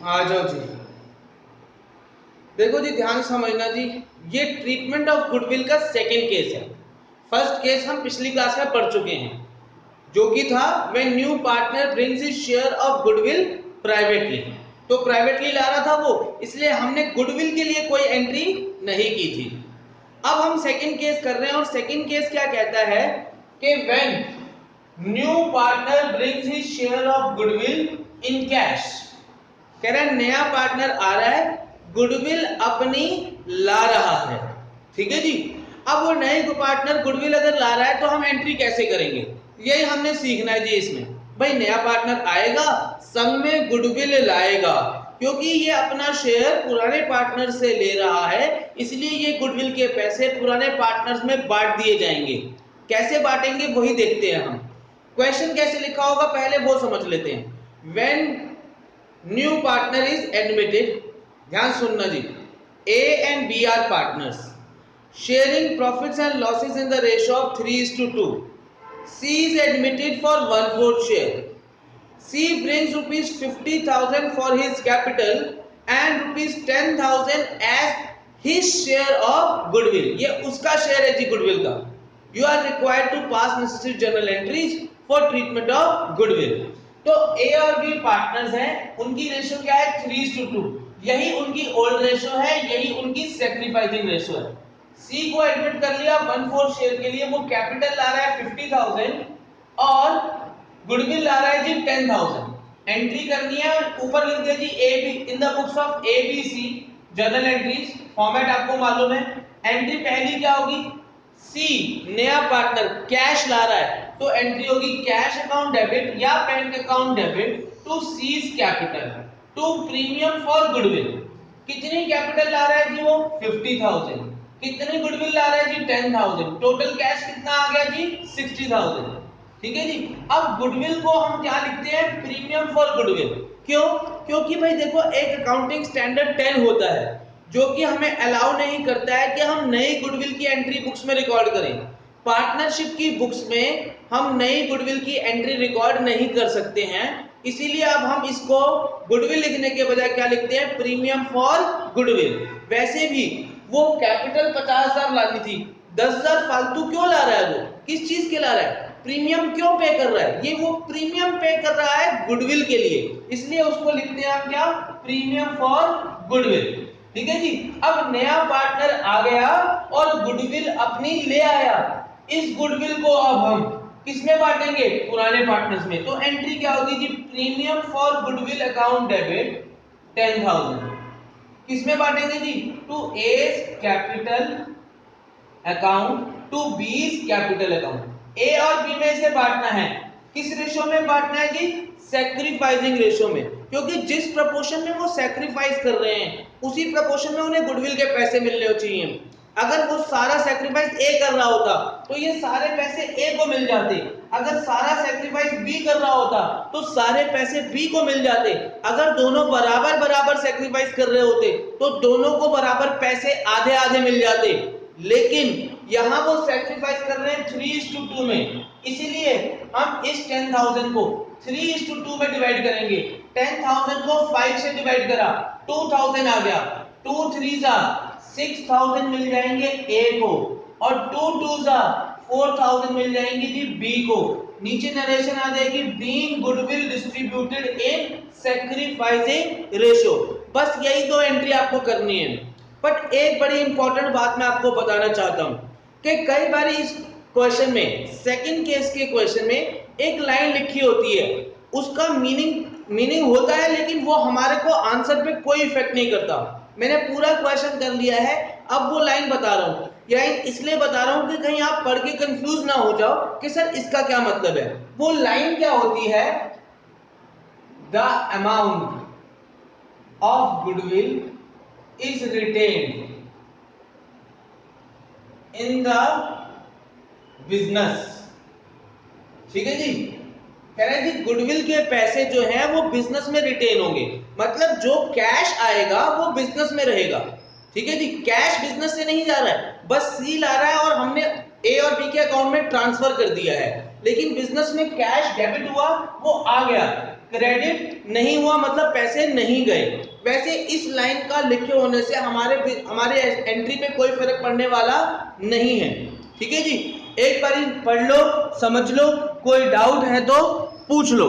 आ जाओ जी। देखो जी, ध्यान समझना जी, ये ट्रीटमेंट ऑफ गुडविल का सेकंड केस है। फर्स्ट केस हम पिछली क्लास में पढ़ चुके हैं, जो कि था when new partner brings his share of goodwill privately. तो प्राइवेटली ला रहा था वो, इसलिए हमने गुडविल के लिए कोई एंट्री नहीं की थी। अब हम सेकंड केस कर रहे हैं, और सेकंड केस क्या कहता है कि when new partner brings his share of goodwill in cash. कह रहा है नया पार्टनर आ रहा है, गुडविल अपनी ला रहा है। ठीक है जी। अब वो नए पार्टनर गुडविल अगर ला रहा है तो हम एंट्री कैसे करेंगे, यही हमने सीखना है जी। इसमें भाई नया पार्टनर आएगा, संग में गुडविल लाएगा, क्योंकि ये अपना शेयर पुराने पार्टनर से ले रहा है, इसलिए ये गुडविल के पैसे पुराने पार्टनर्स में बांट दिए जाएंगे। कैसे बांटेंगे वही देखते हैं हम। क्वेश्चन कैसे लिखा होगा पहले वो समझ लेते हैं। When new partner is admitted, ध्यान सुनना जी, A and B are partners sharing profits and losses in the ratio of 3:2. C is admitted for 1/4 share. C brings rupees 50,000 for his capital and rupees 10,000 as his share of goodwill. ये उसका share है जी goodwill का। You are required to pass necessary journal entries for treatment of goodwill. तो A और B partners हैं, उनकी ratio क्या है 3:2। यही उनकी ओल्ड रेशियो है, यही उनकी सैक्रिफाइसिंग रेशियो है। C को एडमिट कर लिया 1/4 शेयर के लिए, वो कैपिटल ला रहा है 50,000 और गुडविल ला रहा है जी 10,000। एंट्री करनी है और ऊपर लिख दिया जी A B in the books of A B C journal entries. Format आपको मालूम है। एंट्री पहली क्या होगी, सी नया पार्टनर कैश ला रहा है, तो एंट्री होगी कैश अकाउंट डेबिट या bank account debit to cease capital to premium for goodwill. कितनी कैपिटल ला रहा है जी वो 50,000, कितनी गुडविल ला रहा है जी 10,000, टोटल कैश कितना आ गया जी 60,000। ठीक है जी। अब गुडविल को हम क्या लिखते हैं, प्रीमियम फॉर गुडविल। क्यों? क्योंकि भाई देखो एक अकाउंटिंग स्टैंडर्ड 10 होता है जो कि हमें अलाउ नहीं करता है कि हम नई गुडविल की एंट्री बुक्स में रिकॉर्ड करें। पार्टनरशिप की बुक्स में हम नई गुडविल की एंट्री रिकॉर्ड नहीं कर सकते हैं, इसीलिए अब हम इसको गुडविल लिखने के बजाय क्या लिखते हैं, प्रीमियम फॉर गुडविल। वैसे भी वो कैपिटल 50,000 लानी थी, 10,000 फालतू क्यों ला रहा है, वो किस चीज के ला रहा है, प्रीमियम क्यों पे कर रहा है, ये वो प्रीमियम पे कर रहा है गुडविल के लिए, इसलिए उसको लिखते हैं हम क्या, प्रीमियम फॉर गुडविल। ठीक है जी। अब नया पार्टनर आ गया और गुडविल अपनी ले आया, इस गुडविल को अब हम किसमें बांटेंगे, पुराने पार्टनर्स में। तो एंट्री क्या होगी जी, premium for goodwill account debit 10,000 किसमें बांटेंगे जी, to A's capital account to B's capital account. A और बी में से बांटना है, किस रेशियो में बांटना है जी, सैक्रिफाइसिंग रेशियो में, क्योंकि जिस प्रपोर्शन में वो सैक्रिफाइस कर रहे हैं उसी प्रपोर्शन में उन्हें गुडविल के पैसे मिलने चाहिए। अगर वो सारा सैक्रिफाइस ए कर रहा होता तो ये सारे पैसे ए को मिल जाते, अगर सारा सैक्रिफाइस बी कर रहा होता तो सारे पैसे बी को मिल जाते, अगर दोनों बराबर बराबर सैक्रिफाइस कर रहे होते तो दोनों को बराबर पैसे आधे आधे मिल जाते। लेकिन यहां वो सैक्रिफाइस कर रहे हैं 3:2 में, इसीलिए हम इस 10,000 को 3:2 में डिवाइड करेंगे। 10,000 को 5 से डिवाइड करा 2,000 आ गया, 2 3 6,000 मिल जाएंगे ए को और 2 2 4,000 मिल जाएंगे जी बी को। नीचे नरेशन आ जाएगी being goodwill distributed in sacrificing ratio. बस यही दो एंट्री आपको करनी है। बट एक बड़ी इंपॉर्टेंट बात मैं आपको बताना चाहता हूं कि कई बार इस क्वेश्चन में, सेकंड केस के क्वेश्चन में एक लाइन लिखी होती है, उसका मीनिंग होता है लेकिन वो हमारे को आंसर पे कोई इफेक्ट नहीं करता। मैंने पूरा क्वेश्चन कर लिया है, अब वो लाइन बता रहा हूं, या इसलिए बता रहा हूं कि कहीं आप पढ़ के कंफ्यूज ना हो जाओ कि सर इसका क्या मतलब है। वो लाइन क्या होती है, the amount of goodwill is retained in the business। ठीक है जी। कह रहे हैं कि गुडविल के पैसे जो हैं वो बिजनेस में रिटेन होंगे, मतलब जो कैश आएगा वो बिजनेस में रहेगा। ठीक है जी। कैश बिजनेस से नहीं जा रहा है, बस सी ला रहा है और हमने ए और बी के अकाउंट में ट्रांसफर कर दिया है, लेकिन बिजनेस में कैश डेबिट हुआ वो आ गया, क्रेडिट नहीं हुआ मतलब पैसे नहीं गए। वैसे इस लाइन का लिखे होने से हमारे एंट्री पे कोई फर्क पड़ने वाला नहीं है। ठीक है जी, एक बार पढ़ लो, समझ लो, कोई डाउट है तो पूछ लो।